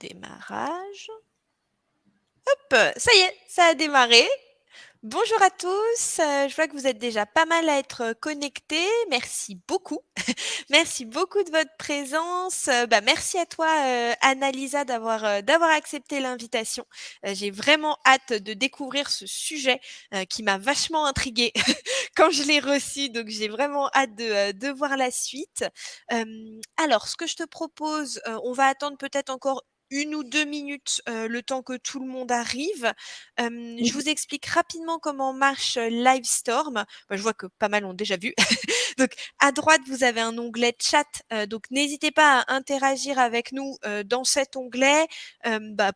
Démarrage. Hop, ça y est, ça a démarré. Bonjour à tous, je vois que vous êtes déjà pas mal à être connectés. Merci beaucoup. Merci beaucoup de votre présence. Merci à toi, Annalisa, d'avoir accepté l'invitation. J'ai vraiment hâte de découvrir ce sujet qui m'a vachement intriguée quand je l'ai reçu. Donc, j'ai vraiment hâte de voir la suite. Alors, ce que je te propose, on va attendre peut-être encore 1 ou 2 minutes, le temps que tout le monde arrive. Je Oui, vous explique rapidement comment marche Livestorm. Je vois que pas mal ont déjà vu. Donc, à droite, vous avez un onglet chat. Donc, n'hésitez pas à interagir avec nous dans cet onglet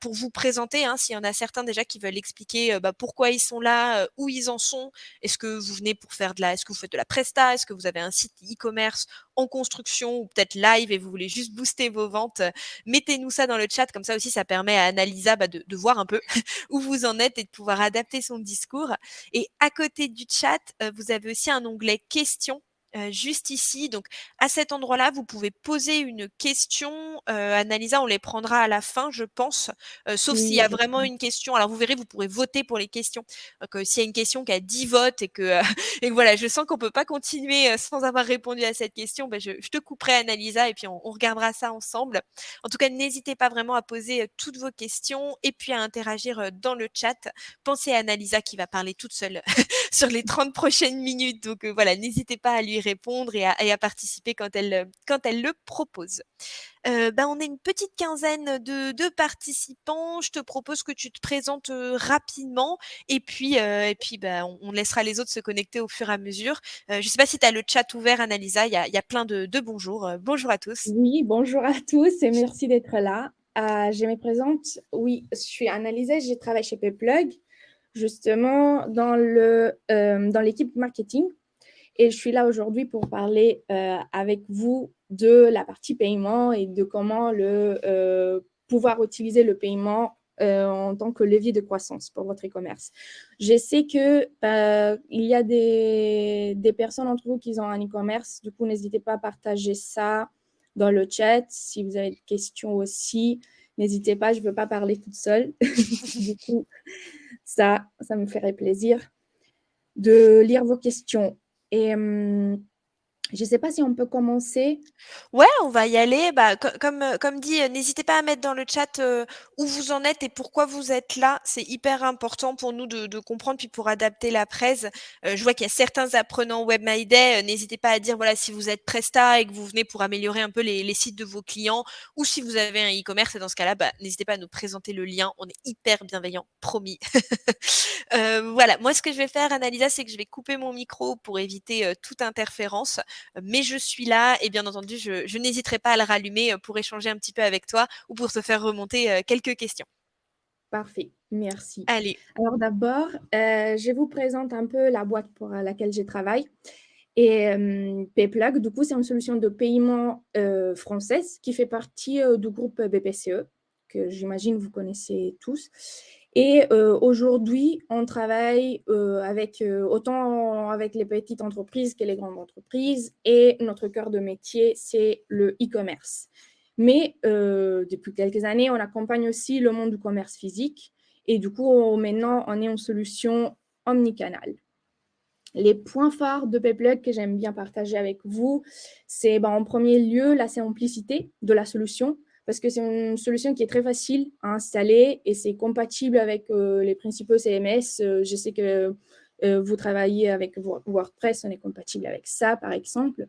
pour vous présenter. S'il y en a certains déjà qui veulent expliquer pourquoi ils sont là, où ils en sont. Est-ce que vous venez pour faire est-ce que vous faites de la presta? Est-ce que vous avez un site e-commerce en construction ou peut-être live et vous voulez juste booster vos ventes? Mettez-nous ça dans le chat. Comme ça aussi, ça permet à Annalisa de voir un peu où vous en êtes et de pouvoir adapter son discours. Et à côté du chat, vous avez aussi un onglet questions juste ici. Donc, à cet endroit-là, vous pouvez poser une question. Annalisa, on les prendra à la fin, je pense, sauf s'il y oui, a je vraiment crois. une question. Alors, vous verrez, vous pourrez voter pour les questions. Donc, s'il y a une question qui a 10 votes et et que voilà, je sens qu'on peut pas continuer sans avoir répondu à cette question, je te couperai, Annalisa, et puis on regardera ça ensemble. En tout cas, n'hésitez pas vraiment à poser toutes vos questions et puis à interagir dans le chat. Pensez à Annalisa qui va parler toute seule sur les 30 prochaines minutes. Donc voilà, n'hésitez pas à lui répondre et à participer quand elle le propose. On est une petite quinzaine de participants. Je te propose que tu te présentes rapidement et puis on laissera les autres se connecter au fur et à mesure. Je ne sais pas si tu as le chat ouvert, Annalisa. Il y a plein de bonjours. Bonjour à tous. Oui, bonjour à tous et merci d'être là. Je me présente. Oui, je suis Annalisa, je travaille chez Payplug, justement dans l'équipe marketing. Et je suis là aujourd'hui pour parler avec vous de la partie paiement et de comment pouvoir utiliser le paiement en tant que levier de croissance pour votre e-commerce. Je sais que il y a des personnes entre vous qui ont un e-commerce. Du coup, n'hésitez pas à partager ça dans le chat. Si vous avez des questions aussi, n'hésitez pas. Je ne veux pas parler toute seule. Du coup, ça me ferait plaisir de lire vos questions. Et je ne sais pas si on peut commencer. Ouais, on va y aller. Comme dit, n'hésitez pas à mettre dans le chat où vous en êtes et pourquoi vous êtes là. C'est hyper important pour nous de comprendre, puis pour adapter la presse. Je vois qu'il y a certains apprenants Web My Day. N'hésitez pas à dire voilà si vous êtes Presta et que vous venez pour améliorer un peu les sites de vos clients, ou si vous avez un e-commerce. Et dans ce cas-là, n'hésitez pas à nous présenter le lien. On est hyper bienveillants, promis. Voilà, moi ce que je vais faire, Annalisa, c'est que je vais couper mon micro pour éviter toute interférence. Mais je suis là et bien entendu, je n'hésiterai pas à le rallumer pour échanger un petit peu avec toi ou pour te faire remonter quelques questions. Parfait, merci. Allez. Alors d'abord, je vous présente un peu la boîte pour laquelle je travaille. Et Payplug, du coup, c'est une solution de paiement française qui fait partie du groupe BPCE, que j'imagine vous connaissez tous. Et aujourd'hui, on travaille autant avec les petites entreprises que les grandes entreprises. Et notre cœur de métier, c'est le e-commerce. Mais depuis quelques années, on accompagne aussi le monde du commerce physique. Et du coup, maintenant, on est en solution omnicanal. Les points phares de Payplug que j'aime bien partager avec vous, c'est en premier lieu la simplicité de la solution, parce que c'est une solution qui est très facile à installer et c'est compatible avec les principaux CMS. Je sais que vous travaillez avec WordPress, on est compatible avec ça, par exemple.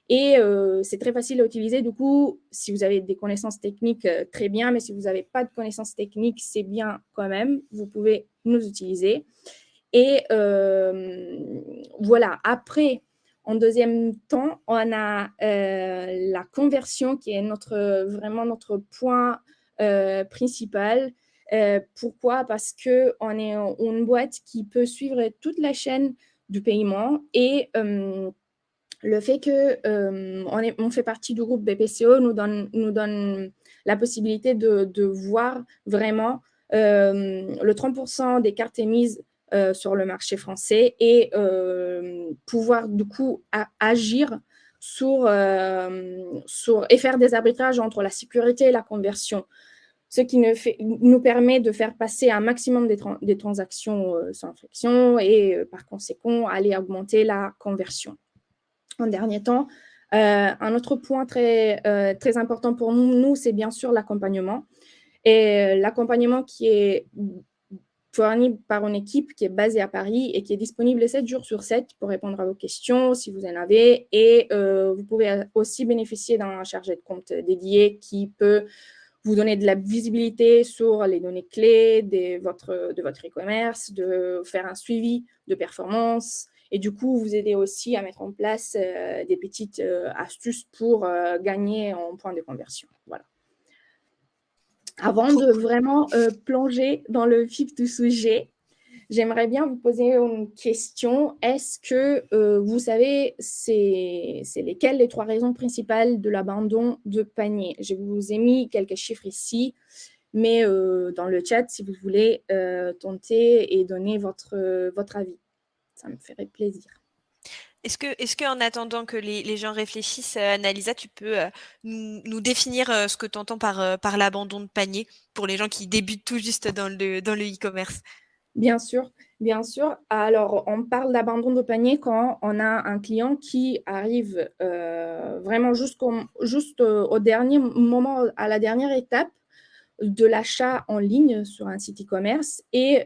Et c'est très facile à utiliser. Du coup, si vous avez des connaissances techniques, très bien, mais si vous n'avez pas de connaissances techniques, c'est bien quand même. Vous pouvez nous utiliser. Et voilà, après, en deuxième temps, on a la conversion qui est vraiment notre point principal. Pourquoi? Parce qu'on est une boîte qui peut suivre toute la chaîne du paiement et le fait qu'on fait partie du groupe BPCE nous donne la possibilité de voir vraiment le 30% des cartes émises sur le marché français et pouvoir du coup agir et faire des arbitrages entre la sécurité et la conversion. ce qui nous permet de faire passer un maximum des transactions sans friction et par conséquent, aller augmenter la conversion. En dernier temps, un autre point très important pour nous, c'est bien sûr l'accompagnement. Et l'accompagnement qui est fourni par une équipe qui est basée à Paris et qui est disponible 7 jours sur 7 pour répondre à vos questions si vous en avez. Et vous pouvez aussi bénéficier d'un chargé de compte dédié qui peut vous donner de la visibilité sur les données clés de votre e-commerce, de faire un suivi de performance et du coup, vous aider aussi à mettre en place des petites astuces pour gagner en points de conversion. Voilà. Avant Trop de cool. vraiment plonger dans le vif du sujet, j'aimerais bien vous poser une question. Est-ce que vous savez, c'est lesquelles les 3 raisons principales de l'abandon de panier? Je vous ai mis quelques chiffres ici, mais dans le chat, si vous voulez tenter et donner votre avis, ça me ferait plaisir. Est-ce qu'en attendant que les gens réfléchissent, Annalisa, tu peux nous définir ce que tu entends par l'abandon de panier pour les gens qui débutent tout juste dans le e-commerce? Bien sûr, bien sûr. Alors, on parle d'abandon de panier quand on a un client qui arrive vraiment juste au dernier moment, à la dernière étape de l'achat en ligne sur un site e-commerce et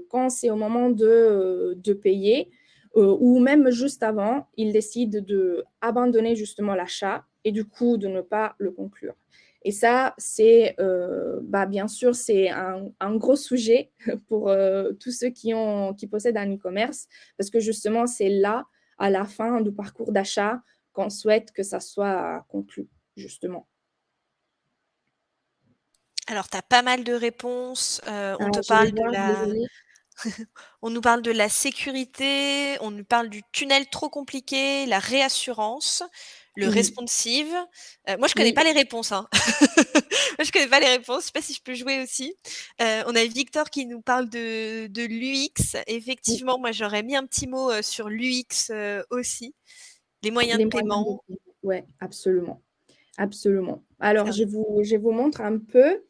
quand c'est au moment de payer ou même juste avant, il décide d'abandonner justement l'achat et du coup de ne pas le conclure. Et ça, c'est bien sûr, c'est un gros sujet pour tous ceux qui possèdent un e-commerce parce que justement, c'est là, à la fin du parcours d'achat, qu'on souhaite que ça soit conclu, justement. Alors, tu as pas mal de réponses. On te Je vais parle de voir, la désolée. on nous parle de la sécurité, on nous parle du tunnel trop compliqué, la réassurance, le Oui, responsive. Moi, je connais oui, pas les réponses, hein. Moi, je connais pas les réponses. Je sais pas si je peux jouer aussi. On a Victor qui nous parle de l'UX. oui, Effectivement, moi, j'aurais mis un petit mot sur l'UX aussi. Les moyens les de moyens de paiement. payer. Ouais, absolument, absolument. Alors, Ça- je vous montre un peu.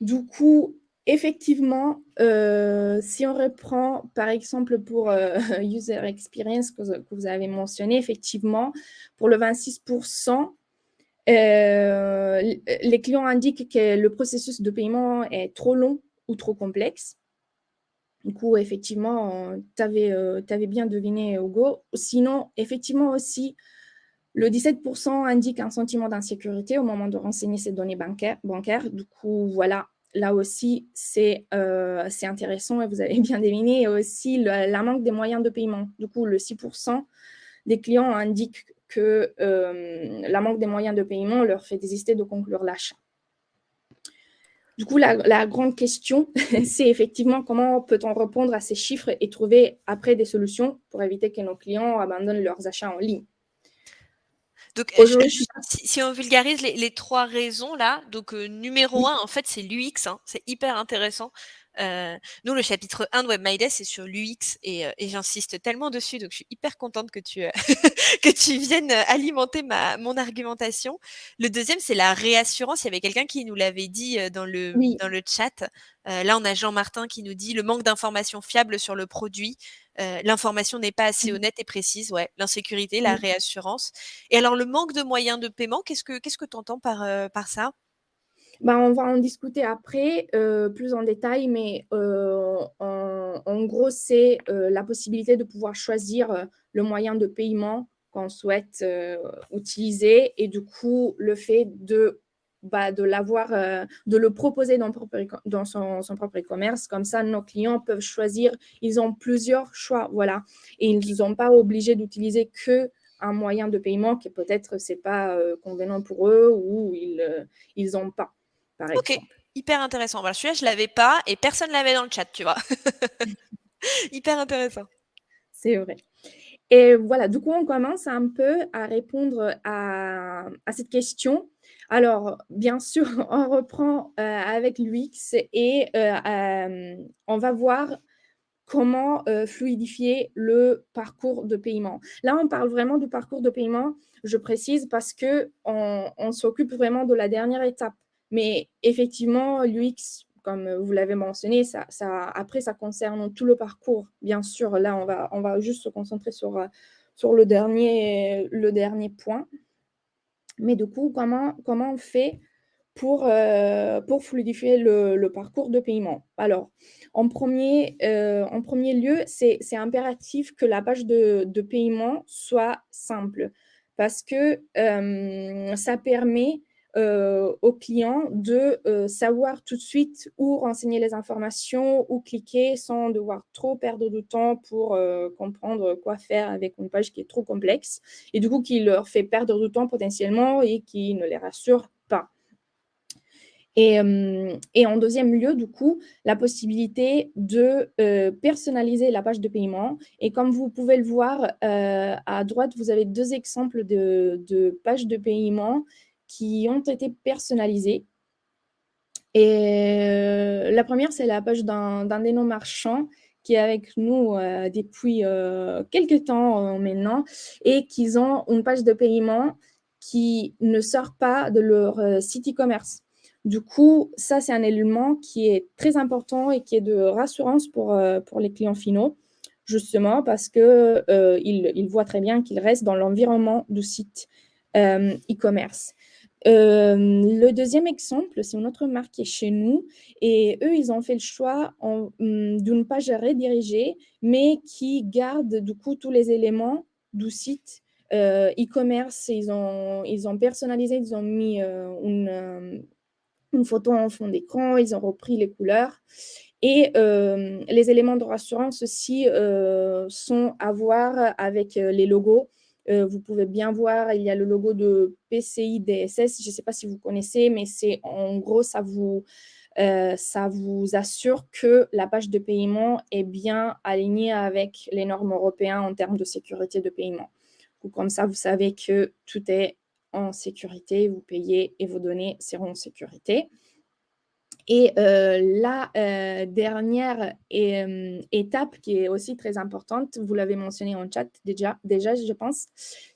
Du coup, effectivement, si on reprend, par exemple, pour user experience que vous avez mentionné, effectivement, pour le 26%, les clients indiquent que le processus de paiement est trop long ou trop complexe. Du coup, effectivement, tu avais bien deviné, Hugo. Sinon, effectivement aussi, le 17% indique un sentiment d'insécurité au moment de renseigner ses données bancaires. Du coup, voilà, là aussi, c'est intéressant et vous avez bien deviné. Et aussi, la manque des moyens de paiement. Du coup, le 6% des clients indiquent que la manque des moyens de paiement leur fait désister de conclure l'achat. Du coup, la grande question, c'est effectivement comment peut-on répondre à ces chiffres et trouver après des solutions pour éviter que nos clients abandonnent leurs achats en ligne. Donc, Aujourd'hui, si on vulgarise les 3 raisons là, donc numéro oui, 1, en fait, c'est l'UX, hein, c'est hyper intéressant. Nous, le chapitre 1 de Web My Day, c'est sur l'UX et j'insiste tellement dessus, donc je suis hyper contente que tu, que tu viennes alimenter mon argumentation. Le deuxième, c'est la réassurance. Il y avait quelqu'un qui nous l'avait dit oui, dans le chat. Là, on a Jean-Martin qui nous dit le manque d'informations fiables sur le produit. L'information n'est pas assez honnête et précise. Ouais, l'insécurité, la oui. réassurance. Et alors, le manque de moyens de paiement, qu'est-ce que tu entends par ça? On va en discuter après, plus en détail, mais en gros, c'est la possibilité de pouvoir choisir le moyen de paiement qu'on souhaite utiliser et du coup, le fait de l'avoir, de le proposer dans son propre e-commerce. Comme ça, nos clients peuvent choisir. Ils ont plusieurs choix, voilà. Et ils Ok. ne sont pas obligés d'utiliser que un moyen de paiement qui peut-être c'est pas convenant pour eux ou ils n'ont pas, par Ok, exemple. hyper intéressant. Voilà, celui-là, je l'avais pas et personne l'avait dans le chat, tu vois. Hyper intéressant. C'est vrai. Et voilà, du coup, on commence un peu à répondre à cette question. Alors, bien sûr, on reprend avec l'UX et on va voir comment fluidifier le parcours de paiement. Là, on parle vraiment du parcours de paiement, je précise, parce qu'on s'occupe vraiment de la dernière étape. Mais effectivement, l'UX, comme vous l'avez mentionné, après, ça concerne tout le parcours. Bien sûr, là, on va juste se concentrer sur le dernier point. Mais du coup, comment on fait pour fluidifier le parcours de paiement? Alors, en premier lieu, c'est impératif que la page de paiement soit simple parce que ça permet au client de savoir tout de suite où renseigner les informations, où cliquer sans devoir trop perdre de temps pour comprendre quoi faire avec une page qui est trop complexe et du coup qui leur fait perdre du temps potentiellement et qui ne les rassure pas. Et en deuxième lieu, du coup, la possibilité de personnaliser la page de paiement. Et comme vous pouvez le voir à droite, vous avez deux exemples de pages de paiement qui ont été personnalisées. Et la première, c'est la page d'un de nos marchands qui est avec nous depuis quelques temps maintenant et qui ont une page de paiement qui ne sort pas de leur site e-commerce. Du coup, ça, c'est un élément qui est très important et qui est de rassurance pour les clients finaux, justement parce qu'ils voient très bien qu'ils restent dans l'environnement du site e-commerce. Le deuxième exemple, c'est une autre marque qui est chez nous et eux, ils ont fait le choix d'une page redirigée, mais qui garde du coup tous les éléments du site e-commerce. Ils ont personnalisé, ils ont mis une photo en fond d'écran, ils ont repris les couleurs. Et les éléments de rassurance aussi sont à voir avec les logos. Vous pouvez bien voir, il y a le logo de PCI DSS. Je ne sais pas si vous connaissez, mais c'est en gros, ça vous assure que la page de paiement est bien alignée avec les normes européennes en termes de sécurité de paiement. Comme ça, vous savez que tout est en sécurité, vous payez et vos données seront en sécurité. Et la dernière étape qui est aussi très importante, vous l'avez mentionné en chat déjà, je pense,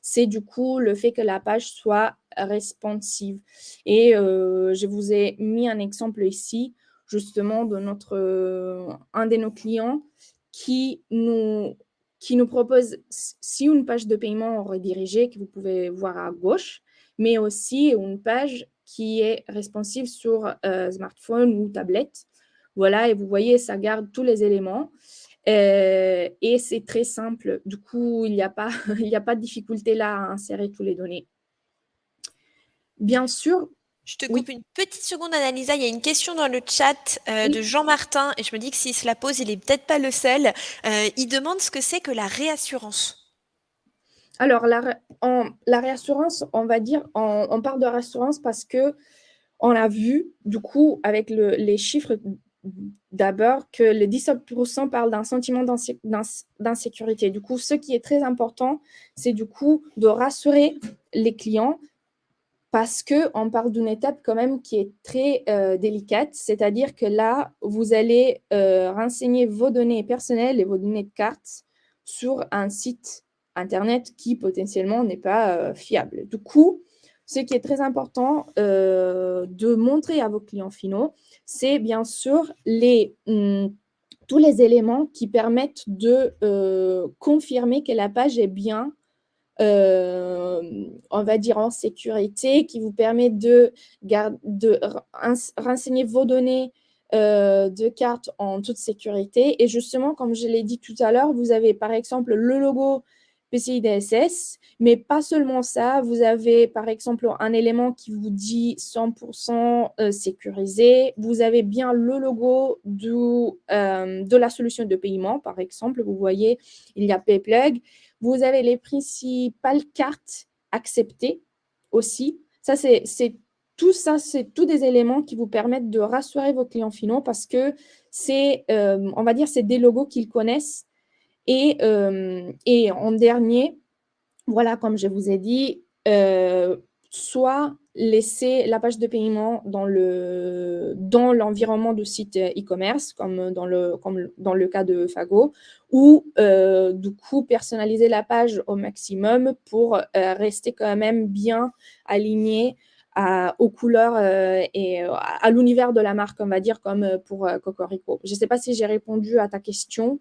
c'est du coup le fait que la page soit responsive. Et je vous ai mis un exemple ici, justement, de un de nos clients qui nous propose, si une page de paiement redirigée que vous pouvez voir à gauche, mais aussi une page qui est responsive sur smartphone ou tablette. Voilà, et vous voyez, ça garde tous les éléments. Et c'est très simple. Du coup, il n'y a pas, il n'y a pas de difficulté là à insérer toutes les données. Bien sûr, Je te oui. coupe une petite seconde, Annalisa. Il y a une question dans le chat de Jean-Martin et je me dis que s'il se la pose, il est peut-être pas le seul. Il demande ce que c'est que la réassurance. Alors, la réassurance, on va dire, on parle de réassurance parce que on a vu, du coup, avec les chiffres d'abord, que les 17% parlent d'un sentiment d'insécurité. Du coup, ce qui est très important, c'est du coup de rassurer les clients parce qu'on parle d'une étape quand même qui est très délicate, c'est-à-dire que là, vous allez renseigner vos données personnelles et vos données de carte sur un site Internet qui potentiellement n'est pas fiable. Du coup, ce qui est très important de montrer à vos clients finaux, c'est bien sûr tous les éléments qui permettent de confirmer que la page est bien on va dire, en sécurité, qui vous permet de renseigner vos données de carte en toute sécurité. Et justement, comme je l'ai dit tout à l'heure, vous avez par exemple le logo PCI DSS, mais pas seulement ça, vous avez par exemple un élément qui vous dit 100% sécurisé, vous avez bien le logo de la solution de paiement, par exemple, vous voyez, il y a PayPlug, vous avez les principales cartes acceptées aussi. Ça, c'est tous des éléments qui vous permettent de rassurer vos clients finaux parce que on va dire, c'est des logos qu'ils connaissent. Et en dernier, voilà, comme je vous ai dit, soit laisser la page de paiement dans l'environnement du site e-commerce, comme dans le cas de Fago, ou du coup personnaliser la page au maximum pour rester quand même bien aligné aux couleurs et à l'univers de la marque, on va dire, comme pour Cocorico. Je ne sais pas si j'ai répondu à ta question.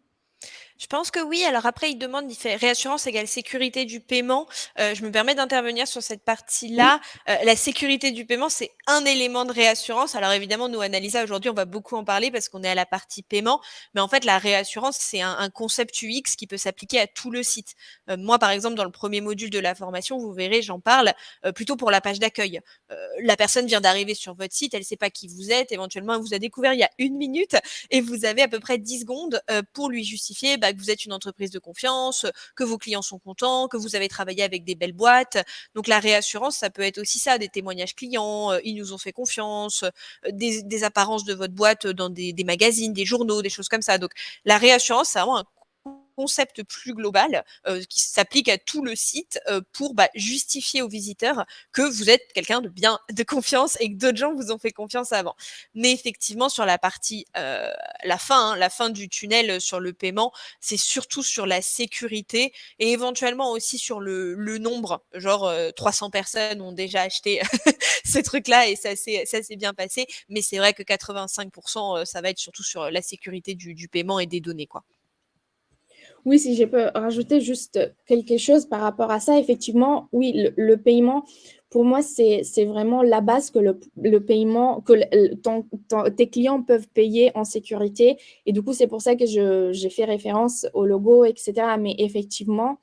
Je pense que oui. Alors après, il fait réassurance égale sécurité du paiement. Je me permets d'intervenir sur cette Oui, partie-là. La sécurité du paiement, c'est un élément de réassurance. Alors évidemment, nous, Analysa, aujourd'hui, on va beaucoup en parler parce qu'on est à la partie paiement. Mais en fait, la réassurance, c'est un concept UX qui peut s'appliquer à tout le site. Moi, par exemple, dans le premier module de la formation, vous verrez, j'en parle plutôt pour la page d'accueil. La personne vient d'arriver sur votre site, elle ne sait pas qui vous êtes, éventuellement, elle vous a découvert il y a 1 minute et vous avez à peu près 10 secondes pour lui justifier que vous êtes une entreprise de confiance, que vos clients sont contents, que vous avez travaillé avec des belles boîtes. Donc la réassurance, ça peut être aussi ça, des témoignages clients, ils nous ont fait confiance, des apparences de votre boîte dans des magazines, des journaux, des choses comme ça. Donc la réassurance, c'est vraiment un concept plus global qui s'applique à tout le site pour justifier aux visiteurs que vous êtes quelqu'un de bien, de confiance et que d'autres gens vous ont fait confiance avant. Mais effectivement, sur la partie, la fin du tunnel sur le paiement, c'est surtout sur la sécurité et éventuellement aussi sur le nombre. Genre, 300 personnes ont déjà acheté ce truc-là et ça s'est bien passé. Mais c'est vrai que 85%, ça va être surtout sur la sécurité du paiement et des données, quoi. oui, si je peux rajouter juste quelque chose par rapport à ça, effectivement, oui, le paiement, pour moi, c'est vraiment la base que le paiement, que tes clients peuvent payer en sécurité. Et du coup, c'est pour ça que j'ai fait référence au logo, etc. Mais effectivement,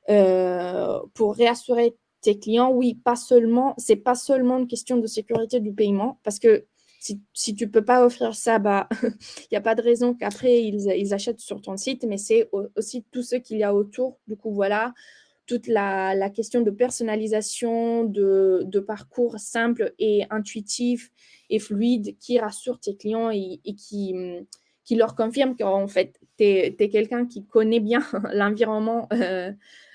pour réassurer tes clients, oui, c'est pas seulement une question de sécurité du paiement, parce que si tu peux pas offrir ça, il n'y a pas de raison qu'après ils achètent sur ton site, mais c'est aussi tout ce qu'il y a autour. Du coup, voilà, toute la question de personnalisation, de parcours simple et intuitif et fluide qui rassure tes clients et qui leur confirme qu'en fait, tu es quelqu'un qui connaît bien l'environnement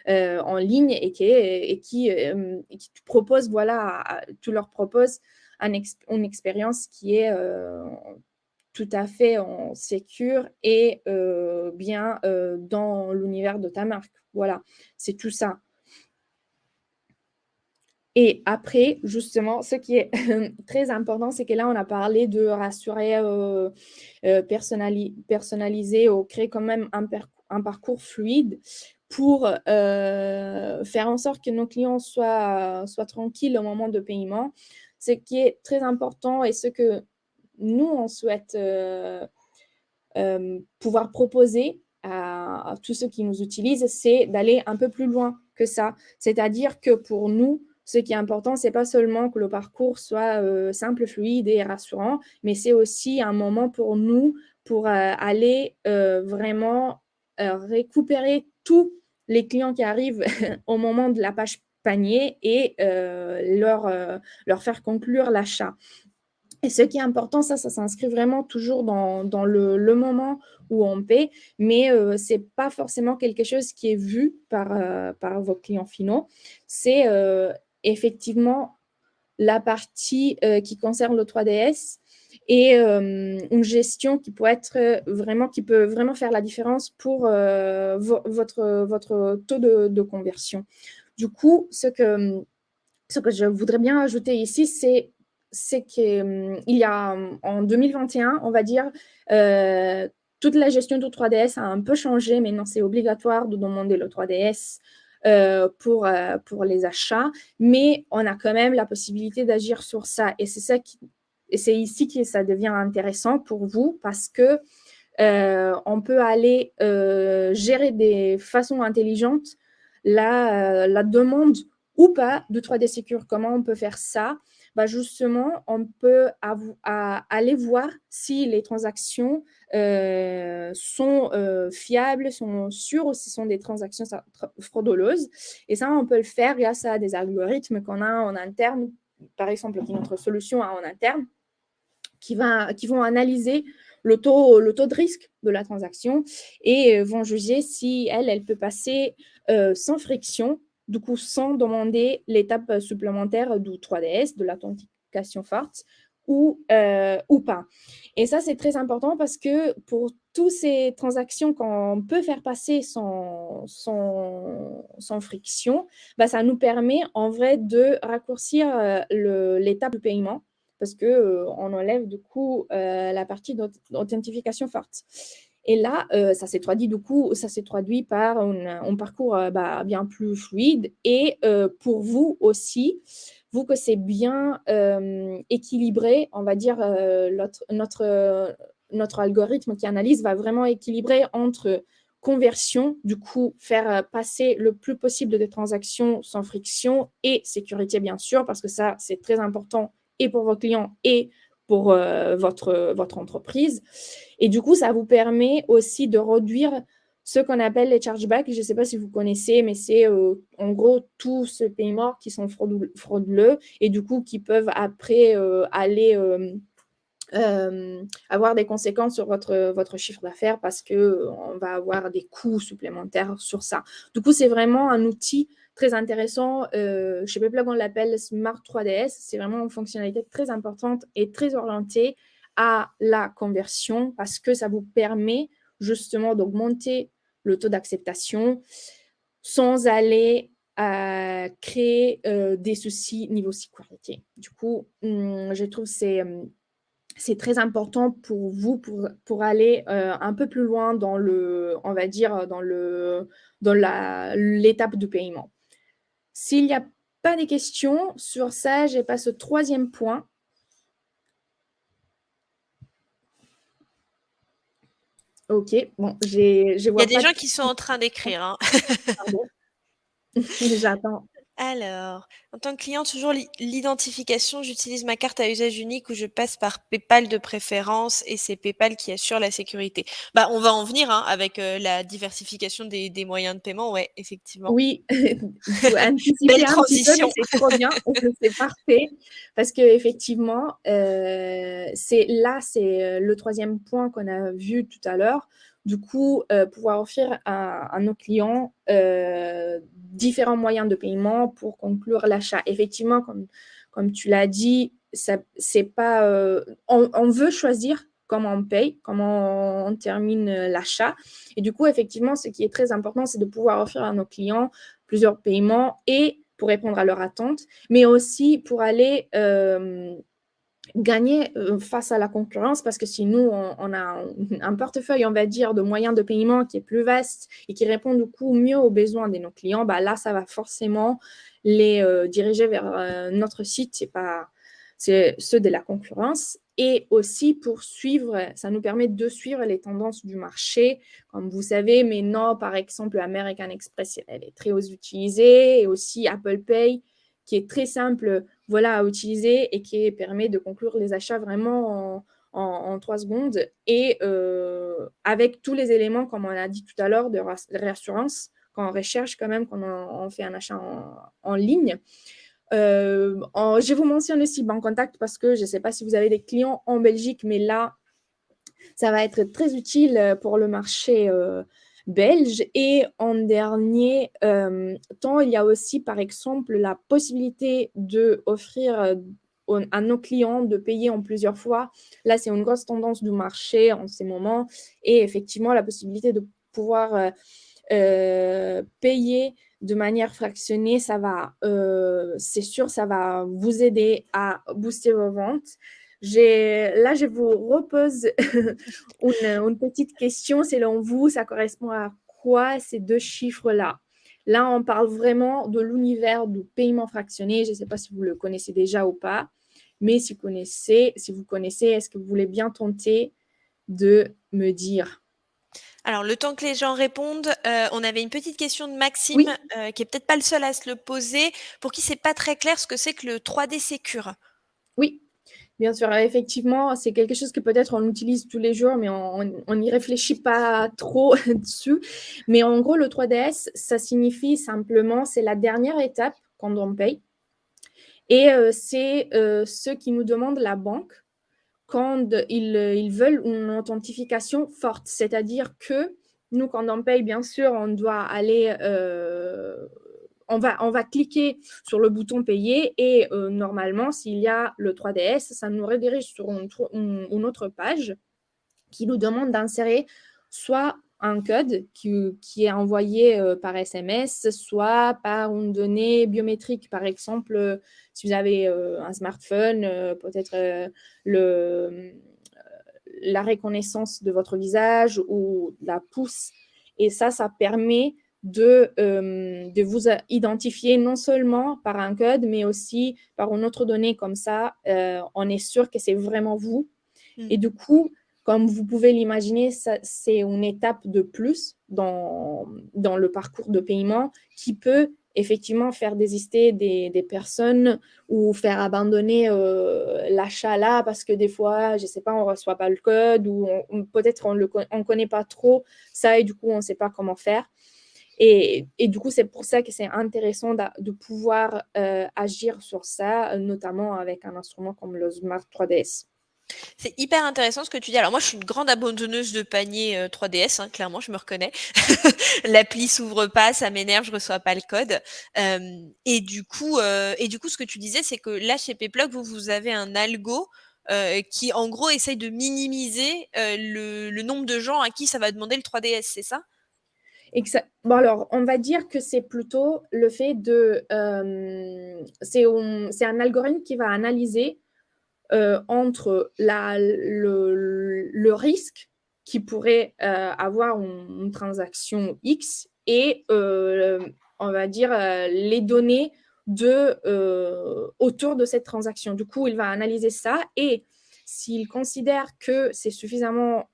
en ligne et qui te propose, voilà, tu leur proposes une expérience qui est tout à fait en sécure et bien dans l'univers de ta marque. Voilà, c'est tout ça. Et après, justement, ce qui est très important, c'est que là, on a parlé de rassurer, personnaliser ou créer quand même un parcours fluide pour faire en sorte que nos clients soient tranquilles au moment de paiement. Ce qui est très important et ce que nous, on souhaite pouvoir proposer à tous ceux qui nous utilisent, c'est d'aller un peu plus loin que ça. C'est-à-dire que pour nous, ce qui est important, c'est pas seulement que le parcours soit simple, fluide et rassurant, mais c'est aussi un moment pour nous pour aller vraiment récupérer tous les clients qui arrivent au moment de la page panier et leur faire conclure l'achat. Et ce qui est important, ça s'inscrit vraiment toujours dans le moment où on paie, mais ce n'est pas forcément quelque chose qui est vu par vos clients finaux. C'est effectivement la partie qui concerne le 3DS et une gestion qui peut vraiment faire la différence pour votre taux de conversion. Du coup, ce que je voudrais bien ajouter ici, c'est qu'il y a en 2021, on va dire, toute la gestion du 3DS a un peu changé. Maintenant, c'est obligatoire de demander le 3DS pour les achats, mais on a quand même la possibilité d'agir sur ça. Et c'est ici que ça devient intéressant pour vous parce que on peut aller gérer de façon intelligente la demande ou pas de 3D Secure. Comment on peut faire ça? Justement, on peut aller voir si les transactions sont fiables, sont sûres ou si ce sont des transactions frauduleuses. Et ça, on peut le faire grâce à des algorithmes qu'on a en interne, par exemple, qui est notre solution en interne, qui vont analyser le taux de risque de la transaction et vont juger si elle peut passer sans friction, du coup sans demander l'étape supplémentaire du 3DS, de l'authentification forte, ou pas. Et ça, c'est très important parce que pour toutes ces transactions qu'on peut faire passer sans friction, bah, ça nous permet en vrai de raccourcir l'étape de paiement parce qu'on enlève du coup la partie d'authentification forte. Et là, ça s'est traduit du coup, ça s'est traduit par un parcours bien plus fluide. Et pour vous aussi, vous que c'est bien équilibré, on va dire, notre algorithme qui analyse va vraiment équilibrer entre conversion, du coup, faire passer le plus possible de transactions sans friction et sécurité, bien sûr, parce que ça, c'est très important et pour vos clients et pour votre entreprise. Et du coup, ça vous permet aussi de réduire ce qu'on appelle les chargebacks. Je ne sais pas si vous connaissez, mais c'est en gros tous ces paiements qui sont frauduleux et du coup qui peuvent après aller avoir des conséquences sur votre chiffre d'affaires parce qu'on va avoir des coûts supplémentaires sur ça. Du coup, c'est vraiment un outil très intéressant. Chez PayPlug, on l'appelle Smart 3DS. C'est vraiment une fonctionnalité très importante et très orientée à la conversion parce que ça vous permet justement d'augmenter le taux d'acceptation sans aller créer des soucis niveau sécurité. Du coup, je trouve que c'est très important pour vous pour aller un peu plus loin dans on va dire, dans l'étape de paiement. S'il n'y a pas de questions sur ça, je passe au troisième point. Ok, bon, je Il y a vois des pas de gens qui sont questions. en train d'écrire, hein. Pardon. J'attends. Alors, en tant que client, toujours l'identification, j'utilise ma carte à usage unique ou je passe par PayPal de préférence et c'est PayPal qui assure la sécurité. Bah, on va en venir hein, avec la diversification des moyens de paiement, ouais, effectivement. Oui, vous Belle anticipez un petit peu, mais transition. c'est trop bien, c'est parfait. Parce qu'effectivement, c'est le troisième point qu'on a vu tout à l'heure. Du coup, pouvoir offrir à nos clients différents moyens de paiement pour conclure l'achat. Effectivement, comme tu l'as dit, ça, c'est pas, on veut choisir comment on paye, comment on termine l'achat. Et du coup, effectivement, ce qui est très important, c'est de pouvoir offrir à nos clients plusieurs paiements et pour répondre à leurs attentes, mais aussi pour aller gagner face à la concurrence parce que si nous, on a un portefeuille, on va dire, de moyens de paiement qui est plus vaste et qui répond du coup mieux aux besoins de nos clients, bah là, ça va forcément les diriger vers notre site, c'est ceux de la concurrence. Et aussi pour suivre, ça nous permet de suivre les tendances du marché. Comme vous savez, maintenant, par exemple, American Express, elle est très utilisée et aussi Apple Pay qui est très simple voilà, à utiliser et qui permet de conclure les achats vraiment en 3 secondes et avec tous les éléments, comme on a dit tout à l'heure, de réassurance quand on recherche quand même, quand on fait un achat en ligne. Je vous mentionne aussi Bancontact parce que je ne sais pas si vous avez des clients en Belgique, mais là, ça va être très utile pour le marché belge. Et en dernier temps, il y a aussi, par exemple, la possibilité d'offrir à nos clients de payer en plusieurs fois. Là, c'est une grosse tendance du marché en ces moments. Et effectivement, la possibilité de pouvoir payer de manière fractionnée, c'est sûr, ça va vous aider à booster vos ventes. Là, je vous repose une petite question. Selon vous, ça correspond à quoi ces deux chiffres-là? Là, on parle vraiment de l'univers du paiement fractionné. Je ne sais pas si vous le connaissez déjà ou pas, mais si vous connaissez, est-ce que vous voulez bien tenter de me dire? Alors, le temps que les gens répondent, on avait une petite question de Maxime, Oui, qui est peut-être pas le seul à se le poser, pour qui c'est pas très clair ce que c'est que le 3D Secure. oui. Bien sûr, effectivement, c'est quelque chose que peut-être on utilise tous les jours, mais on n'y réfléchit pas trop dessus. Mais en gros, le 3DS, ça signifie simplement, c'est la dernière étape quand on paye. Et c'est ce qui nous demande la banque quand ils veulent une authentification forte. C'est-à-dire que nous, quand on paye, bien sûr, on doit aller on va cliquer sur le bouton payer et normalement, s'il y a le 3DS, ça nous redirige sur une autre page qui nous demande d'insérer soit un code qui est envoyé par SMS, soit par une donnée biométrique. Par exemple, si vous avez un smartphone, peut-être la reconnaissance de votre visage ou la pouce. Et ça permet de vous identifier non seulement par un code, mais aussi par une autre donnée. Comme ça, on est sûr que c'est vraiment vous. Et du coup, comme vous pouvez l'imaginer, c'est une étape de plus dans le parcours de paiement qui peut effectivement faire désister des personnes ou faire abandonner l'achat là parce que des fois, je ne sais pas, on ne reçoit pas le code ou peut-être on ne connaît pas trop ça et du coup, on ne sait pas comment faire. Et du coup, c'est pour ça que c'est intéressant de pouvoir agir sur ça, notamment avec un instrument comme le Smart 3DS. C'est hyper intéressant ce que tu dis. Alors moi, je suis une grande abandonneuse de panier 3DS, hein, clairement, je me reconnais. L'appli s'ouvre pas, ça m'énerve, je reçois pas le code. Et du coup, ce que tu disais, c'est que là, chez Payplug, vous avez un algo qui, en gros, essaye de minimiser le nombre de gens à qui ça va demander le 3DS, c'est ça? Bon, alors, on va dire que c'est plutôt le fait de... c'est un algorithme qui va analyser entre le risque qui pourrait avoir une transaction X et, on va dire, les données autour de cette transaction. Du coup, il va analyser ça et s'il considère que c'est suffisamment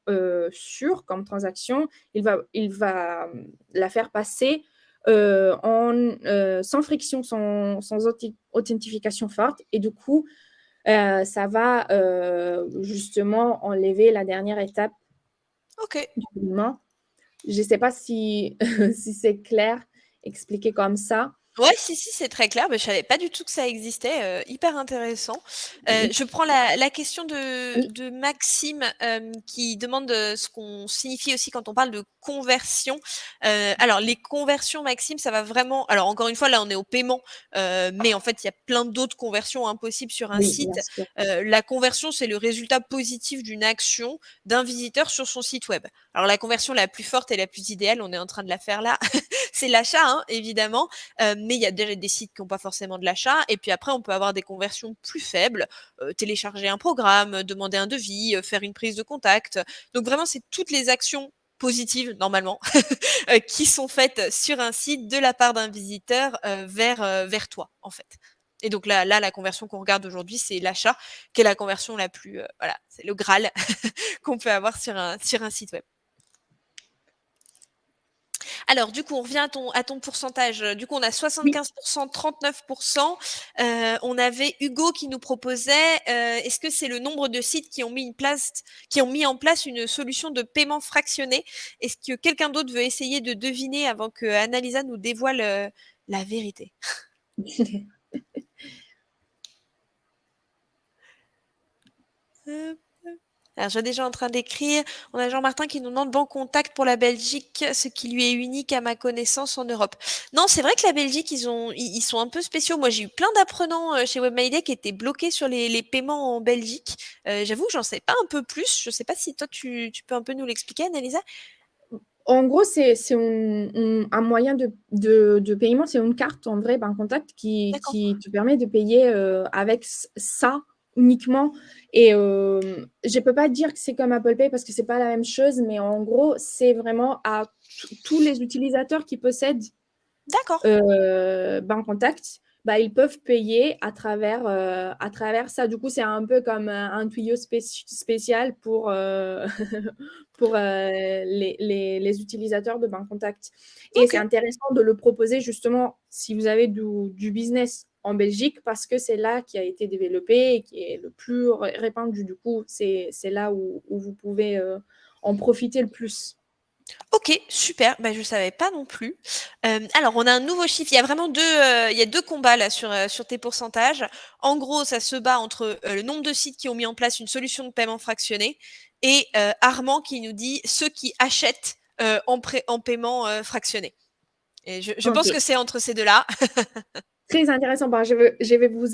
sûr comme transaction, il va la faire passer sans friction, sans authentification forte. Et du coup, ça va justement enlever la dernière étape Ok. du paiement. Je ne sais pas si, si c'est clair, expliqué comme ça. Ouais, si, si, c'est très clair. Mais je savais pas du tout que ça existait. Hyper intéressant. Je prends la question Oui, de Maxime qui demande ce qu'on signifie aussi quand on parle de conversion. Alors, les conversions, Maxime, ça va vraiment. Alors, encore une fois, là, on est au paiement, mais en fait, il y a plein d'autres conversions impossibles sur un oui, bien site. sûr. La conversion, c'est le résultat positif d'une action d'un visiteur sur son site web. Alors, la conversion la plus forte et la plus idéale, on est en train de la faire là, c'est l'achat, hein, évidemment. Mais il y a déjà des sites qui n'ont pas forcément de l'achat. Et puis après, on peut avoir des conversions plus faibles, télécharger un programme, demander un devis, faire une prise de contact. Donc vraiment, c'est toutes les actions positives, normalement, qui sont faites sur un site de la part d'un visiteur vers toi, en fait. Et donc là, la conversion qu'on regarde aujourd'hui, c'est l'achat, qui est la conversion la plus, voilà, c'est le Graal qu'on peut avoir sur un site web. Alors, du coup, on revient à ton pourcentage. Du coup, on a Oui, 75%, 39%. On avait Hugo qui nous proposait, est-ce que c'est le nombre de sites qui ont mis en place une solution de paiement fractionné? Est-ce que quelqu'un d'autre veut essayer de deviner avant que Annalisa nous dévoile la vérité? Alors, je suis déjà en train d'écrire. On a Jean-Martin qui nous demande bon contact pour la Belgique, ce qui lui est unique à ma connaissance en Europe. Non, c'est vrai que la Belgique, ils sont un peu spéciaux. Moi, j'ai eu plein d'apprenants chez WebMyDay qui étaient bloqués sur les paiements en Belgique. J'avoue que j'en sais pas un peu plus. Je sais pas si toi, tu peux un peu nous l'expliquer, Annalisa? en gros, c'est un moyen de paiement, c'est une carte en vrai, Bank Contact, D'accord. qui te permet de payer avec ça uniquement. Et je ne peux pas dire que c'est comme Apple Pay parce que ce n'est pas la même chose, mais en gros, c'est vraiment à tous les utilisateurs qui possèdent D'accord. Bank Contact, bah, ils peuvent payer à travers ça. Du coup, c'est un peu comme un tuyau spécial pour les utilisateurs de Bank Contact. Et Ok. c'est intéressant de le proposer justement si vous avez du business en Belgique parce que c'est là qui a été développé et qui est le plus répandu. Du coup, c'est là où vous pouvez en profiter le plus. Ok, super. Bah, je savais pas non plus. Alors, on a un nouveau chiffre. Il y a deux combats là sur tes pourcentages. En gros, ça se bat entre le nombre de sites qui ont mis en place une solution de paiement fractionné et Armand qui nous dit ceux qui achètent en paiement fractionné. Et je pense que OK. c'est entre ces deux-là. Très intéressant. Bah, je vais vous,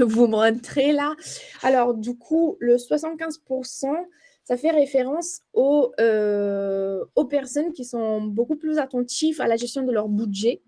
vous montrer là. Alors, du coup, le 75%, ça fait référence aux personnes qui sont beaucoup plus attentives à la gestion de leur budget.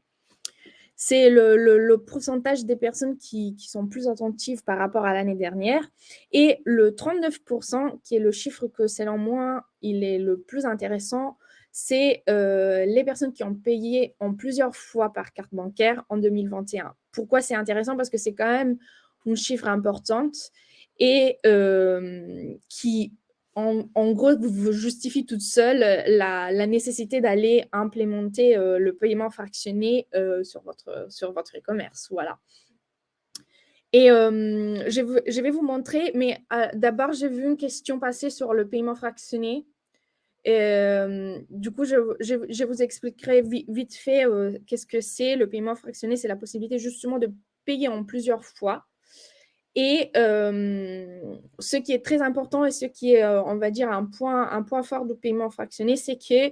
C'est le pourcentage des personnes qui sont plus attentives par rapport à l'année dernière. Et le 39%, qui est le chiffre que, selon moi, il est le plus intéressant, c'est les personnes qui ont payé en plusieurs fois par carte bancaire en 2021. Pourquoi c'est intéressant? Parce que c'est quand même une chiffre importante et qui, en gros, vous justifie toute seule la nécessité d'aller implémenter le paiement fractionné sur votre e-commerce. Voilà. Et je vais vous montrer, mais d'abord, j'ai vu une question passer sur le paiement fractionné. Du coup, je vous expliquerai vite fait qu'est-ce que c'est. Le paiement fractionné, c'est la possibilité justement de payer en plusieurs fois. Et ce qui est très important et ce qui est, on va dire, un point fort du paiement fractionné, c'est que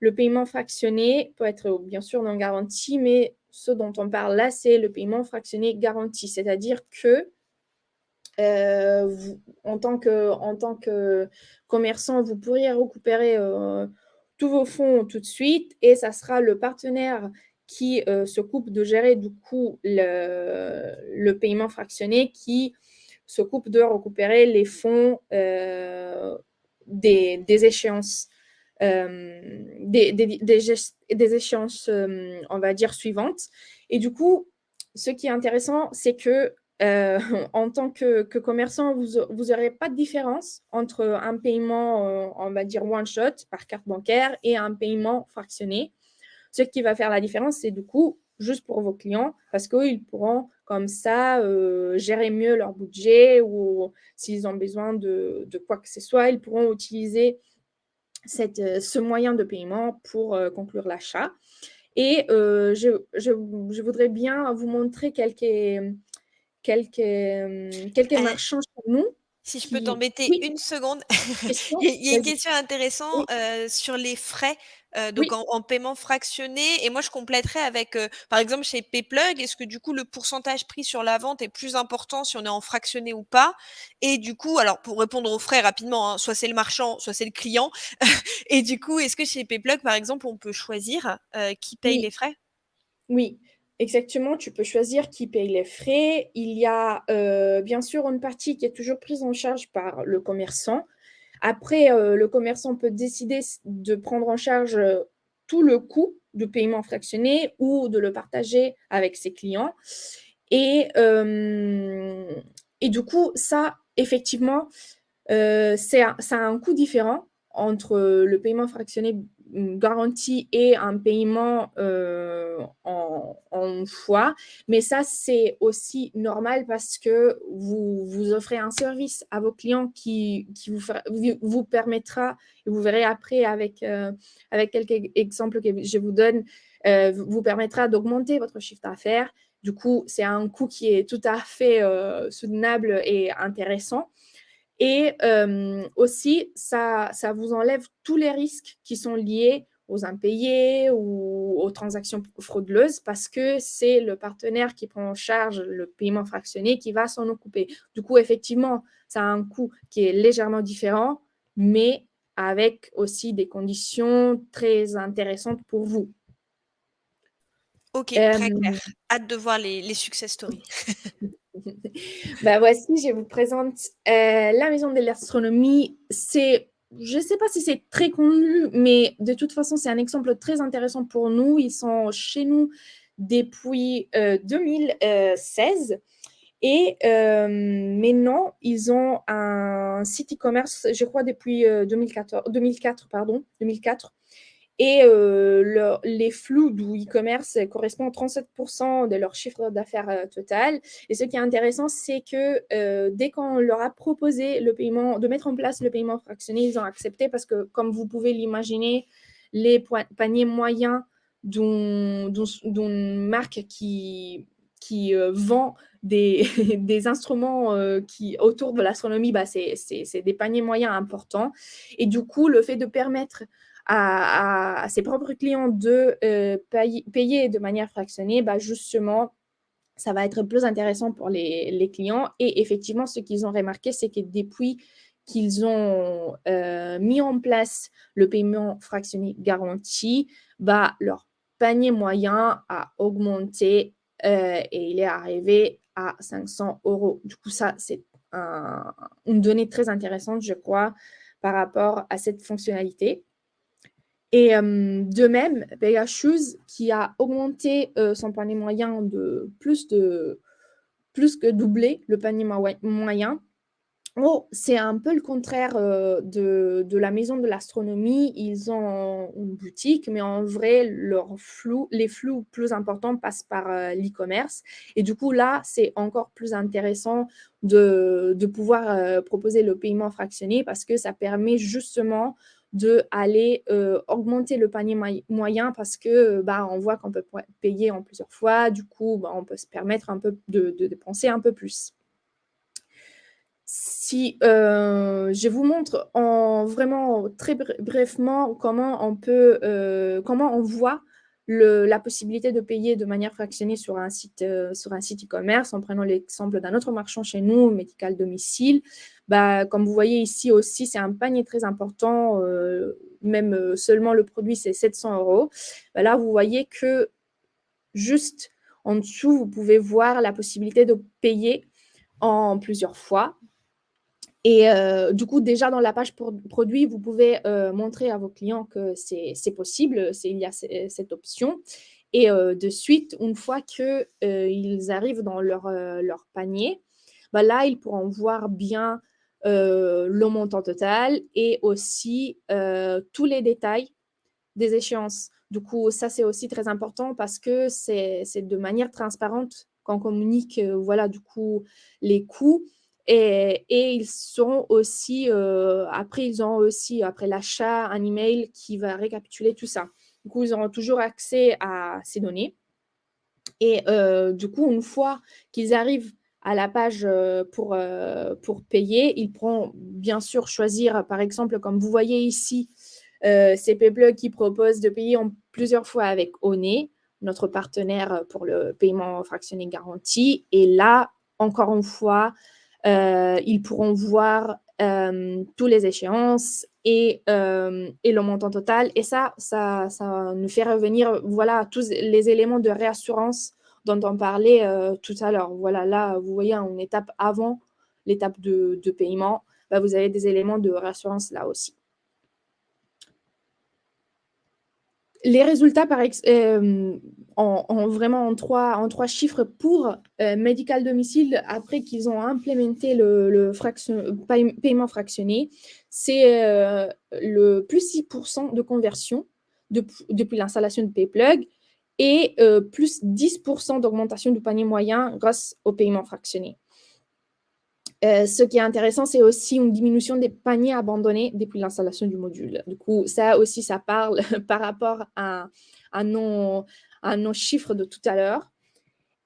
le paiement fractionné peut être bien sûr non garanti, mais ce dont on parle là, c'est le paiement fractionné garanti. C'est-à-dire que en tant que commerçant, vous pourriez récupérer tous vos fonds tout de suite et ça sera le partenaire qui s'occupe de gérer du coup le paiement fractionné qui s'occupe de récupérer les fonds des échéances. Des échéances, on va dire, suivantes. Et du coup, ce qui est intéressant, c'est que en tant que commerçant, vous n'aurez pas de différence entre un paiement, on va dire, one shot par carte bancaire et un paiement fractionné. Ce qui va faire la différence, c'est du coup juste pour vos clients, parce qu'eux, ils pourront comme ça gérer mieux leur budget ou s'ils ont besoin de quoi que ce soit, ils pourront utiliser ce moyen de paiement pour conclure l'achat. Et je voudrais bien vous montrer quelques Euh, marchands chez nous Si je peux qui... t'embêter Oui, une seconde, question? il y a une Vas-y. question intéressante Oui, sur les frais, donc oui, en paiement fractionné. Et moi, je compléterais avec, par exemple, chez Payplug, est-ce que du coup le pourcentage pris sur la vente est plus important si on est en fractionné ou pas? Et du coup, alors pour répondre aux frais rapidement, hein, soit c'est le marchand, soit c'est le client. Et du coup, est-ce que chez Payplug, par exemple, on peut choisir qui paye les oui. frais? Oui, exactement. Tu peux choisir qui paye les frais. Il y a bien sûr une partie qui est toujours prise en charge par le commerçant. Après, le commerçant peut décider de prendre en charge tout le coût de paiement fractionné ou de le partager avec ses clients. Et, euh, et du coup, ça, effectivement, ça a un coût différent entre le paiement fractionné garanti et un paiement en fois. Mais ça, c'est aussi normal parce que vous offrez un service à vos clients qui vous permettra, et vous verrez après avec quelques exemples que je vous donne, vous permettra d'augmenter votre chiffre d'affaires. Du coup, c'est un coût qui est tout à fait soutenable et intéressant. Et aussi, ça vous enlève tous les risques qui sont liés aux impayés ou aux transactions frauduleuses parce que c'est le partenaire qui prend en charge le paiement fractionné qui va s'en occuper. Du coup, effectivement, ça a un coût qui est légèrement différent, mais avec aussi des conditions très intéressantes pour vous. Ok, très clair. Euh, Hâte de voir les success stories. Bah voici, je vous présente la maison de l'astronomie. Je ne sais pas si c'est très connu, mais de toute façon, c'est un exemple très intéressant pour nous. Ils sont chez nous depuis 2016. Et maintenant, ils ont un site e-commerce, je crois, depuis 2004, pardon, 2004. Et les flux du e-commerce correspondent à 37% de leur chiffre d'affaires total. Et ce qui est intéressant, c'est que dès qu'on leur a proposé le paiement, de mettre en place le paiement fractionné, ils ont accepté parce que, comme vous pouvez l'imaginer, les paniers moyens d'une marque qui vend des instruments autour de l'astronomie, bah, c'est des paniers moyens importants. Et du coup, le fait de permettre à ses propres clients de payer de manière fractionnée, bah, justement, ça va être plus intéressant pour les clients. Et effectivement, ce qu'ils ont remarqué, c'est que depuis qu'ils ont mis en place le paiement fractionné garanti, bah, leur panier moyen a augmenté et il est arrivé à 500 euros. Du coup, ça, c'est une donnée très intéressante, je crois, par rapport à cette fonctionnalité. Et de même, Pegasus, qui a augmenté son panier moyen de plus que doubler le panier moyen. Oh, c'est un peu le contraire de la maison de l'astronomie. Ils ont une boutique, mais en vrai, les flux plus importants passent par l'e-commerce. Et du coup, là, c'est encore plus intéressant de pouvoir proposer le paiement fractionné parce que ça permet justement d'aller augmenter le panier moyen parce que bah, on voit qu'on peut payer en plusieurs fois. Du coup, bah, on peut se permettre un peu de dépenser un peu plus. Si je vous montre vraiment très brièvement comment on voit la possibilité de payer de manière fractionnée sur un site e-commerce, en prenant l'exemple d'un autre marchand chez nous, Médical Domicile. Bah, comme vous voyez ici aussi, c'est un panier très important, même seulement le produit, c'est 700 euros. Bah, là, vous voyez que juste en dessous, vous pouvez voir la possibilité de payer en plusieurs fois. Et du coup, déjà dans la page produit, vous pouvez montrer à vos clients que c'est possible, il y a cette option. Et de suite, une fois qu'ils arrivent dans leur panier, bah là, ils pourront voir bien le montant total et aussi tous les détails des échéances. Du coup, ça, c'est aussi très important parce que c'est de manière transparente qu'on communique, voilà, du coup, les coûts. Et ils seront aussi, après l'achat, un email qui va récapituler tout ça. Du coup, ils auront toujours accès à ces données. Et du coup, une fois qu'ils arrivent à la page pour payer, ils pourront bien sûr choisir, par exemple, comme vous voyez ici, c'est Payplug qui propose de payer en plusieurs fois avec Onet, notre partenaire pour le paiement fractionné garanti. Et là, encore une fois, ils pourront voir toutes les échéances et le montant total. Et ça nous fait revenir, voilà, tous les éléments de réassurance dont on parlait tout à l'heure. Voilà, là, vous voyez, une étape avant l'étape de paiement, bah, vous avez des éléments de réassurance là aussi. Les résultats vraiment en trois chiffres pour Médical Domicile, après qu'ils ont implémenté le paiement fractionné, c'est le plus 6% de conversion depuis l'installation de Payplug et plus 10% d'augmentation du panier moyen grâce au paiement fractionné. Ce qui est intéressant, c'est aussi une diminution des paniers abandonnés depuis l'installation du module. Du coup, ça aussi, ça parle par rapport à nos chiffres de tout à l'heure.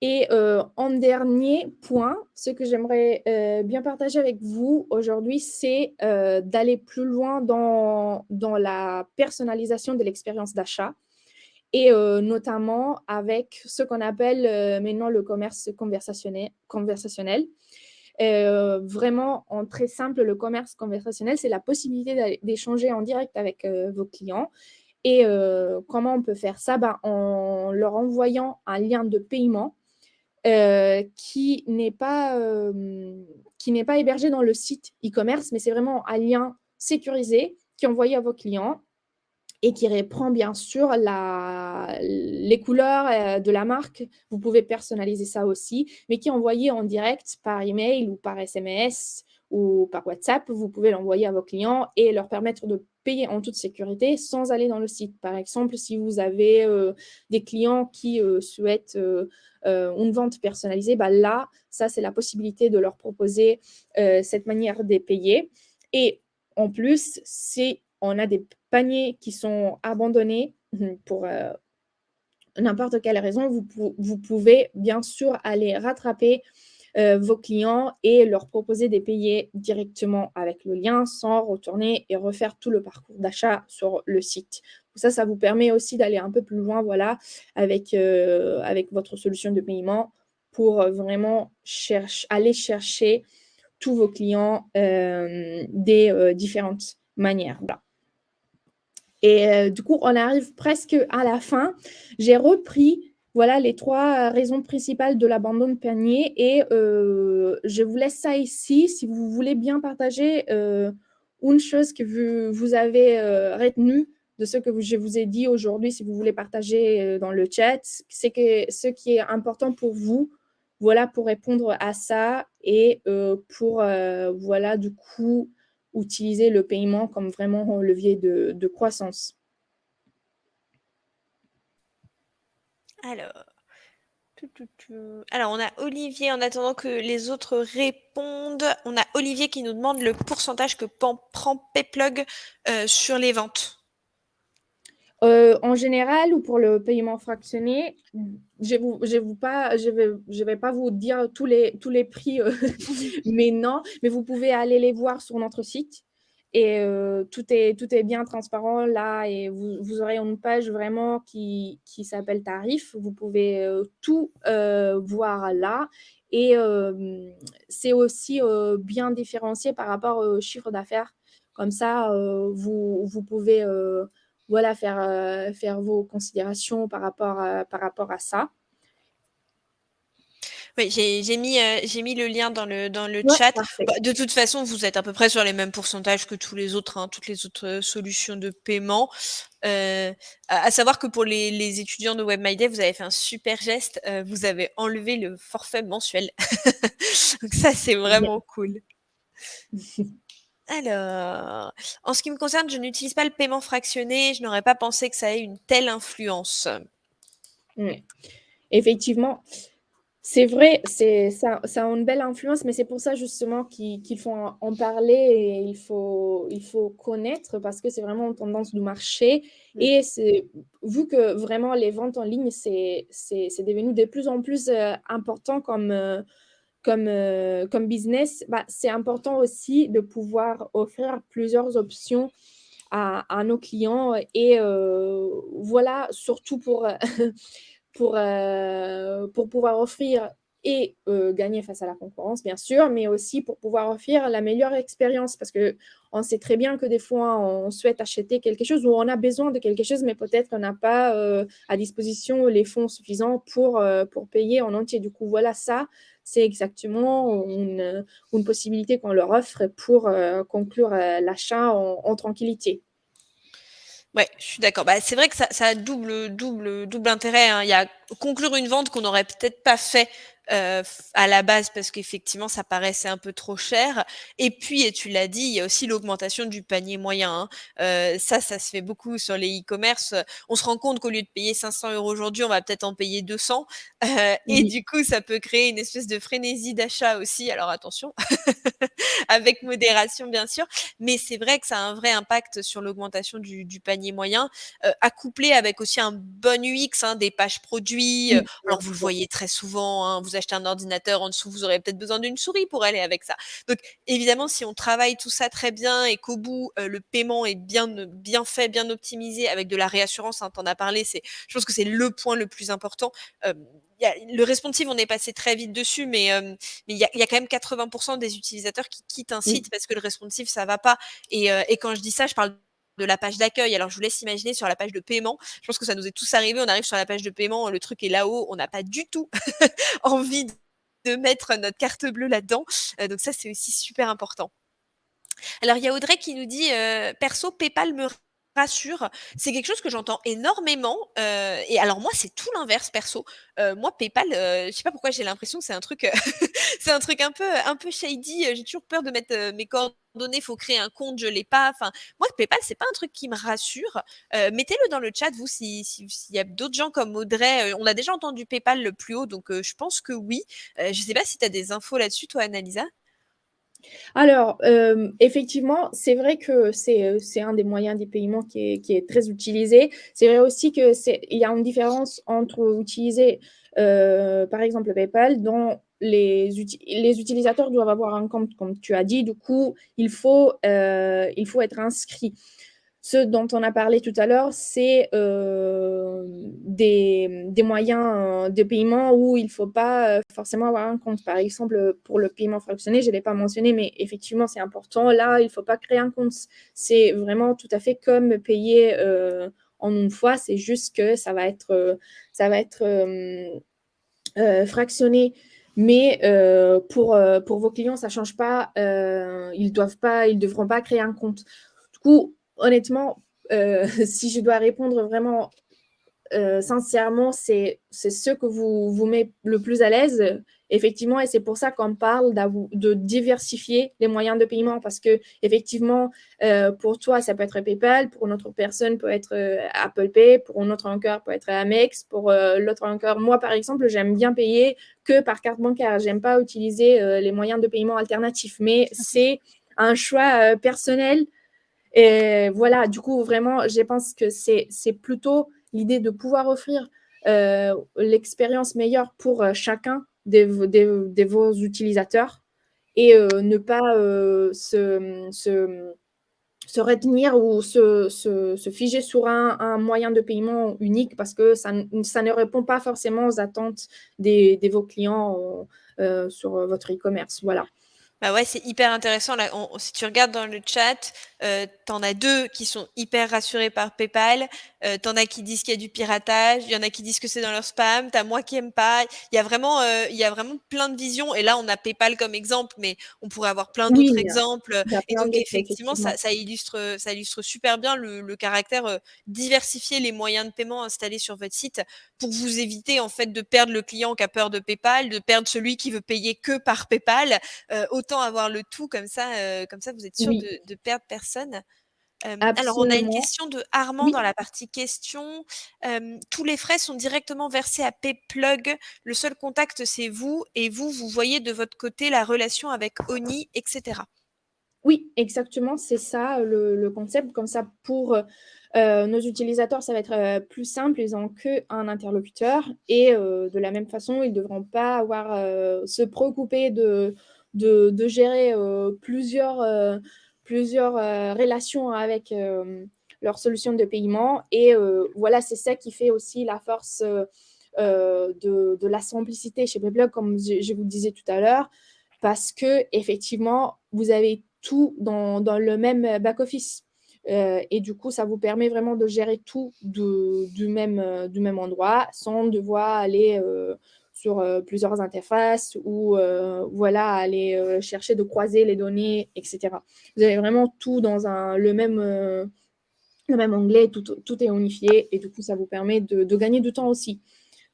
Et en dernier point, ce que j'aimerais bien partager avec vous aujourd'hui, c'est d'aller plus loin dans la personnalisation de l'expérience d'achat et notamment avec ce qu'on appelle maintenant le commerce conversationnel. Vraiment, en très simple, le commerce conversationnel, c'est la possibilité d'échanger en direct avec vos clients. Et comment on peut faire ça? En leur envoyant un lien de paiement qui n'est pas hébergé dans le site e-commerce, mais c'est vraiment un lien sécurisé qui est envoyé à vos clients et qui reprend bien sûr les couleurs de la marque. Vous pouvez personnaliser ça aussi, mais qui est envoyé en direct par email ou par SMS ou par WhatsApp. Vous pouvez l'envoyer à vos clients et leur permettre de payer en toute sécurité sans aller dans le site. Par exemple, si vous avez des clients qui souhaitent une vente personnalisée, là, ça, c'est la possibilité de leur proposer cette manière de payer. Et en plus, on a des paniers qui sont abandonnés pour n'importe quelle raison, vous pouvez bien sûr aller rattraper vos clients et leur proposer de payer directement avec le lien sans retourner et refaire tout le parcours d'achat sur le site. Ça vous permet aussi d'aller un peu plus loin, voilà, avec votre solution de paiement pour vraiment aller chercher tous vos clients des différentes manières. Voilà. Et du coup, on arrive presque à la fin. J'ai repris voilà les 3 raisons principales de l'abandon de panier et je vous laisse ça ici si vous voulez bien partager une chose que vous avez retenue de ce que je vous ai dit aujourd'hui, si vous voulez partager dans le chat, c'est que ce qui est important pour vous, voilà, pour répondre à ça et pour, voilà, du coup, utiliser le paiement comme vraiment un levier de croissance. Alors, alors, on a Olivier, en attendant que les autres répondent, on a Olivier qui nous demande le pourcentage que prend Payplug sur les ventes. En général ou pour le paiement fractionné, je vais pas vous dire tous les prix, mais non, mais vous pouvez aller les voir sur notre site et tout est bien transparent là et vous aurez une page vraiment qui s'appelle tarifs. Vous pouvez tout voir là et c'est aussi bien différencié par rapport au chiffre d'affaires. Comme ça, vous pouvez voilà, faire vos considérations par rapport à ça. Oui, j'ai mis le lien dans le Ouais, chat. parfait. Bah, de toute façon, vous êtes à peu près sur les mêmes pourcentages que tous les autres, hein, toutes les autres solutions de paiement. À savoir que pour les étudiants de WebMyDev, vous avez fait un super geste. Vous avez enlevé le forfait mensuel. Donc ça, c'est vraiment cool. Alors, en ce qui me concerne, je n'utilise pas le paiement fractionné. Je n'aurais pas pensé que ça ait une telle influence. Ouais. Effectivement, c'est vrai, ça a une belle influence, mais c'est pour ça justement qu'il faut en parler et il faut connaître parce que c'est vraiment une tendance du marché. Et vu que vraiment les ventes en ligne, c'est devenu de plus en plus important comme business, bah, c'est important aussi de pouvoir offrir plusieurs options à nos clients et voilà, surtout pour pouvoir offrir et gagner face à la concurrence, bien sûr, mais aussi pour pouvoir offrir la meilleure expérience parce qu'on sait très bien que des fois, on souhaite acheter quelque chose ou on a besoin de quelque chose, mais peut-être qu'on n'a pas à disposition les fonds suffisants pour payer en entier. Du coup, voilà, ça, c'est exactement une possibilité qu'on leur offre pour conclure l'achat en tranquillité. Ouais, je suis d'accord. Bah, c'est vrai que ça a double intérêt, hein. Il y a conclure une vente qu'on n'aurait peut-être pas fait à la base parce qu'effectivement ça paraissait un peu trop cher. Et puis, et tu l'as dit, il y a aussi l'augmentation du panier moyen, hein. Ça se fait beaucoup sur les e-commerce. On se rend compte qu'au lieu de payer 500 € aujourd'hui, on va peut-être en payer 200. Et Oui. du coup, ça peut créer une espèce de frénésie d'achat aussi. Alors attention, avec modération bien sûr. Mais c'est vrai que ça a un vrai impact sur l'augmentation du panier moyen, accouplé avec aussi un bon UX, hein, des pages produits. Oui, bien Alors vous le sûr. voyez très souvent, hein, vous achetez un ordinateur, en dessous, vous aurez peut-être besoin d'une souris pour aller avec ça. Donc évidemment, si on travaille tout ça très bien et qu'au bout, le paiement est bien fait, bien optimisé avec de la réassurance, hein, tu en as parlé, je pense que c'est le point le plus important. Il y a le responsive, on est passé très vite dessus, mais il y a quand même 80% des utilisateurs qui quittent un Oui. site parce que le responsive, ça va pas. Et quand je dis ça, je parle de la page d'accueil. Alors, je vous laisse imaginer sur la page de paiement. Je pense que ça nous est tous arrivé. On arrive sur la page de paiement, le truc est là-haut. On n'a pas du tout envie de mettre notre carte bleue là-dedans. Donc ça, c'est aussi super important. Alors, il y a Audrey qui nous dit perso, PayPal me rassure. C'est quelque chose que j'entends énormément. Et alors, moi, c'est tout l'inverse, perso. Moi, PayPal, je sais pas pourquoi j'ai l'impression que c'est un truc, c'est un truc un peu shady. J'ai toujours peur de mettre mes coordonnées. Faut créer un compte, je l'ai pas. Enfin, moi, PayPal, c'est pas un truc qui me rassure. Mettez-le dans le chat, vous, s'il y a d'autres gens comme Audrey. On a déjà entendu PayPal le plus haut, donc je pense que oui. Je sais pas si tu as des infos là-dessus, toi, Annalisa. Alors, effectivement, c'est vrai que c'est un des moyens de paiement qui est très utilisé. C'est vrai aussi qu'il y a une différence entre utiliser, par exemple, PayPal dans les utilisateurs doivent avoir un compte, comme tu as dit. Du coup, il faut être inscrit. Ce dont on a parlé tout à l'heure, c'est des moyens de paiement où il ne faut pas forcément avoir un compte. Par exemple, pour le paiement fractionné, je ne l'ai pas mentionné, mais effectivement, c'est important. Là, il ne faut pas créer un compte. C'est vraiment tout à fait comme payer en une fois. C'est juste que ça va être fractionné. Mais pour vos clients, ça ne change pas. Ils devront pas créer un compte. Du coup, honnêtement, si je dois répondre vraiment sincèrement, c'est ce que vous met le plus à l'aise, effectivement, et c'est pour ça qu'on parle de diversifier les moyens de paiement, parce que effectivement, pour toi, ça peut être PayPal, pour une autre personne, peut être Apple Pay, pour une autre encore, peut être Amex, pour l'autre encore. Moi, par exemple, j'aime bien payer que par carte bancaire. J'aime pas utiliser les moyens de paiement alternatifs, mais c'est un choix personnel. Et voilà, du coup, vraiment, je pense que c'est plutôt l'idée de pouvoir offrir l'expérience meilleure pour chacun de vos utilisateurs et ne pas se retenir ou se figer sur un moyen de paiement unique parce que ça ne répond pas forcément aux attentes de vos clients sur votre e-commerce. Voilà. Bah ouais, c'est hyper intéressant. Là, si tu regardes dans le chat, t'en as deux qui sont hyper rassurés par PayPal. T'en as qui disent qu'il y a du piratage. Il y en a qui disent que c'est dans leur spam. T'as moi qui aime pas. Il y a vraiment plein de visions. Et là, on a PayPal comme exemple, mais on pourrait avoir plein d'autres Oui, exemples. il y a Et plein donc, d'autres, effectivement, effectivement. ça illustre super bien le caractère diversifier les moyens de paiement installés sur votre site pour vous éviter en fait de perdre le client qui a peur de PayPal, de perdre celui qui veut payer que par PayPal. Autant avoir le tout comme ça vous êtes sûr Oui, de perdre personne. Alors on a une absolument. question de Armand dans Oui, la partie questions. Tous les frais sont directement versés à Payplug. Le seul contact c'est vous et vous voyez de votre côté la relation avec Oni, etc. oui, exactement, c'est ça le concept. Comme ça, pour nos utilisateurs, ça va être plus simple. Ils n'ont qu'un interlocuteur et de la même façon, ils ne devront pas avoir se préoccuper de gérer plusieurs relations avec leur solution de paiement. Et voilà, c'est ça qui fait aussi la force de la simplicité chez Payplug, comme je vous disais tout à l'heure, parce que effectivement, vous avez tout dans le même back-office. Et du coup, ça vous permet vraiment de gérer tout du même endroit sans devoir aller sur plusieurs interfaces ou voilà, aller chercher de croiser les données, etc. Vous avez vraiment tout dans le même onglet, tout est unifié et du coup, ça vous permet de gagner du temps aussi,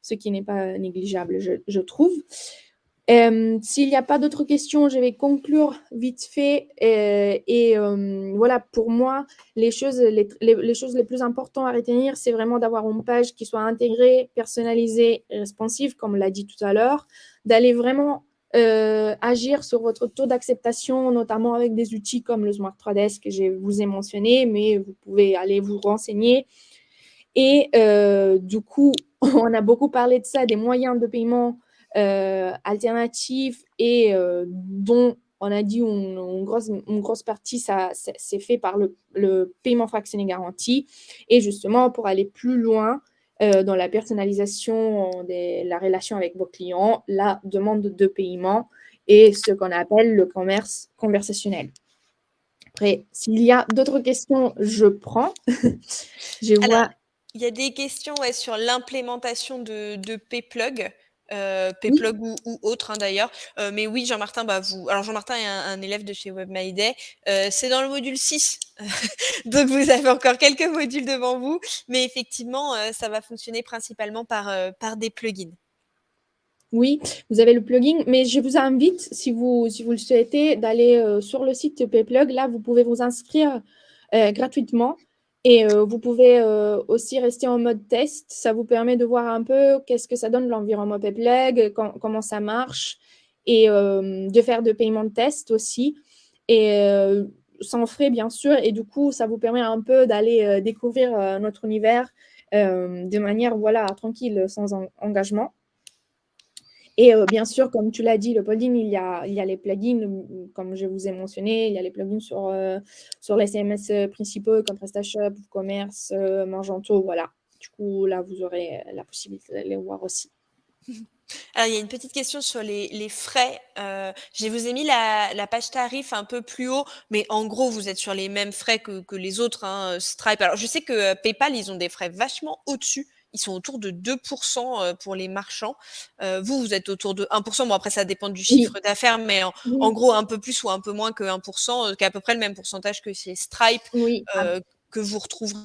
ce qui n'est pas négligeable, je trouve. S'il n'y a pas d'autres questions, je vais conclure vite fait. Voilà, pour moi, les choses les plus importantes à retenir, c'est vraiment d'avoir une page qui soit intégrée, personnalisée et responsive, comme l'a dit tout à l'heure, d'aller vraiment agir sur votre taux d'acceptation, notamment avec des outils comme le Smart 3DS que je vous ai mentionné, mais vous pouvez aller vous renseigner. Et du coup, on a beaucoup parlé de ça, des moyens de paiement alternatifs et dont on a dit une grosse partie, ça, c'est fait par le paiement fractionné garanti. Et justement, pour aller plus loin dans la personnalisation de la relation avec vos clients, la demande de paiement et ce qu'on appelle le commerce conversationnel. Après, s'il y a d'autres questions, je prends. Je Alors, vois. il y a des questions ouais, sur l'implémentation de Payplug. Oui. Payplug ou autre hein, d'ailleurs. Mais oui, Jean-Martin, bah vous. Alors Jean-Martin est un élève de chez WebMyDay. C'est dans le module 6. Donc vous avez encore quelques modules devant vous. Mais effectivement, ça va fonctionner principalement par des plugins. Oui, vous avez le plugin, mais je vous invite, si vous le souhaitez, d'aller sur le site Payplug. Là, vous pouvez vous inscrire gratuitement et vous pouvez aussi rester en mode test. Ça vous permet de voir un peu qu'est-ce que ça donne l'environnement Payplug, comment ça marche et de faire de paiements de test aussi. Et sans frais, bien sûr. Et du coup, ça vous permet un peu d'aller découvrir notre univers de manière voilà, tranquille, sans engagement. Et bien sûr, comme tu l'as dit, le plugin, il y a les plugins, comme je vous ai mentionné, il y a les plugins sur les CMS principaux comme PrestaShop, WooCommerce, Magento, voilà. Du coup, là, vous aurez la possibilité de les voir aussi. Alors, il y a une petite question sur les frais. Je vous ai mis la page tarif un peu plus haut, mais en gros, vous êtes sur les mêmes frais que les autres, hein, Stripe. Alors, je sais que PayPal, ils ont des frais vachement au-dessus. Ils sont autour de 2% pour les marchands. Vous, vous êtes autour de 1%. Bon, après, ça dépend du Oui, chiffre d'affaires, mais en oui, gros, un peu plus ou un peu moins que 1%, qui est à peu près le même pourcentage que chez Stripe, oui. euh, que vous retrouverez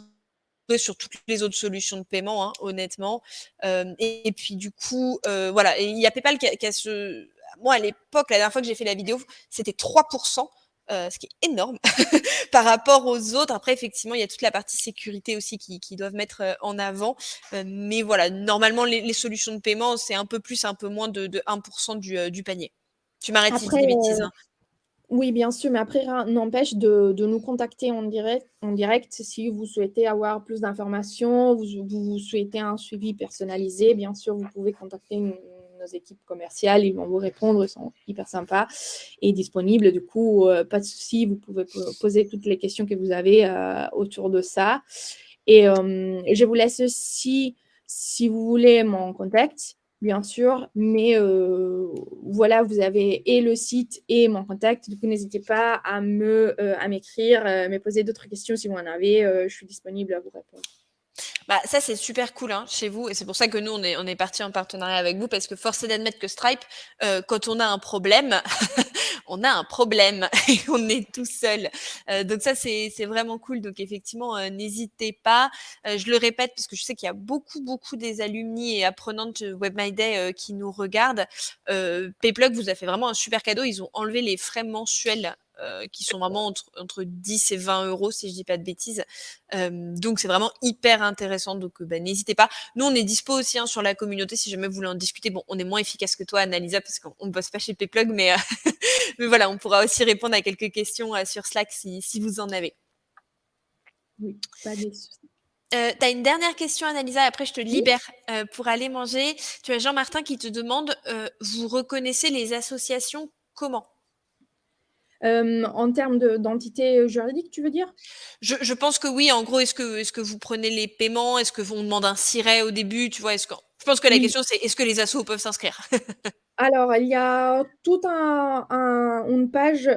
sur toutes les autres solutions de paiement, hein, honnêtement. Et puis du coup, voilà. Et il y a PayPal qui a ce. Moi, à l'époque, la dernière fois que j'ai fait la vidéo, c'était 3%, ce qui est énorme par rapport aux autres. Après, effectivement, il y a toute la partie sécurité aussi qui doivent mettre en avant. Mais voilà, normalement, les solutions de paiement, c'est un peu plus, un peu moins de 1% du panier. Tu m'arrêtes si je Après, dis des bêtises, hein. oui, bien sûr, mais après, rien n'empêche de nous contacter en direct si vous souhaitez avoir plus d'informations, vous souhaitez un suivi personnalisé. Bien sûr, vous pouvez contacter nos équipes commerciales, ils vont vous répondre, ils sont hyper sympas et disponibles. Du coup, pas de souci, vous pouvez poser toutes les questions que vous avez autour de ça. Et je vous laisse aussi, si vous voulez, mon contact, bien sûr, mais voilà, vous avez et le site et mon contact. Du coup, n'hésitez pas à m'écrire, me poser d'autres questions si vous en avez. Je suis disponible à vous répondre. Bah, ça, c'est super cool, hein, chez vous. Et c'est pour ça que nous, on est parti en partenariat avec vous, parce que force est d'admettre que Stripe, quand on a un problème, on a un problème et on est tout seul. Donc ça, c'est vraiment cool. Donc effectivement, n'hésitez pas. Je le répète parce que je sais qu'il y a beaucoup des alumni et apprenantes Web My Day qui nous regardent. Payplug vous a fait vraiment un super cadeau. Ils ont enlevé les frais mensuels qui sont vraiment entre 10 et 20 euros, si je dis pas de bêtises. Donc c'est vraiment hyper intéressant. Donc bah, n'hésitez pas. Nous, on est dispo aussi, hein, sur la communauté si jamais vous voulez en discuter. Bon, on est moins efficace que toi, Annalisa, parce qu'on ne bosse pas chez Payplug, mais mais voilà, on pourra aussi répondre à quelques questions sur Slack si vous en avez. Oui, pas de soucis. Tu as une dernière question, Annalisa, et après je te Oui. libère pour aller manger. Tu as Jean-Martin qui te demande, vous reconnaissez les associations comment? En termes d'entité juridique, tu veux dire? Je pense que oui. En gros, est-ce que vous prenez les paiements? Est-ce que vous on demande un siret au début? Tu vois, je pense que la Oui. question c'est est-ce que les assos peuvent s'inscrire? Alors, il y a toute une page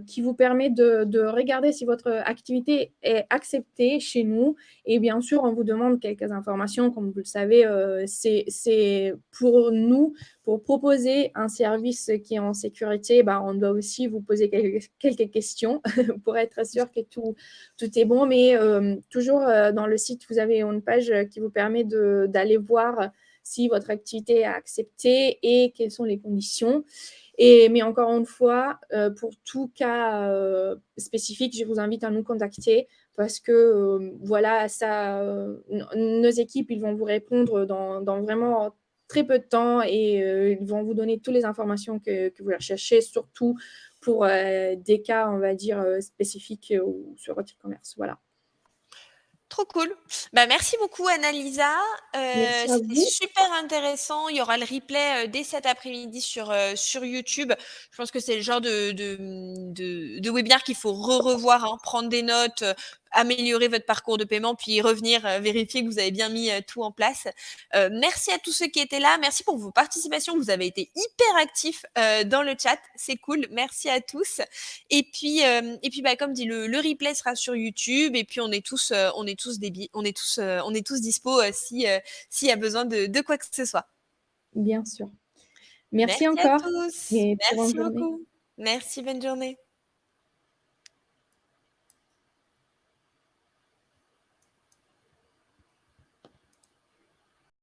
qui vous permet de regarder si votre activité est acceptée chez nous. Et bien sûr, on vous demande quelques informations. Comme vous le savez, c'est pour nous, pour proposer un service qui est en sécurité, bah, on doit aussi vous poser quelques questions pour être sûr que tout est bon. Mais toujours dans le site, vous avez une page qui vous permet d'aller voir si votre activité est acceptée et quelles sont les conditions. Mais encore une fois, pour tout cas spécifique, je vous invite à nous contacter parce que voilà, nos équipes, ils vont vous répondre dans vraiment très peu de temps et ils vont vous donner toutes les informations que vous recherchez, surtout pour des cas, on va dire, spécifiques sur votre e-commerce. Voilà. Trop cool. Bah, merci beaucoup, Annalisa. Merci à C'était vous. super intéressant. Il y aura le replay dès cet après-midi sur YouTube. Je pense que c'est le genre de webinaire qu'il faut revoir, hein, prendre des notes, améliorer votre parcours de paiement, puis revenir vérifier que vous avez bien mis tout en place. Merci à tous ceux qui étaient là. Merci pour vos participations. Vous avez été hyper actifs dans le chat. C'est cool. Merci à tous. Et puis bah, comme dit, le replay sera sur YouTube. Et puis on est tous dispo s'il y a besoin de quoi que ce soit. Bien sûr. Merci Merci à encore tous. et très bonne Merci journée. beaucoup. Merci, bonne journée.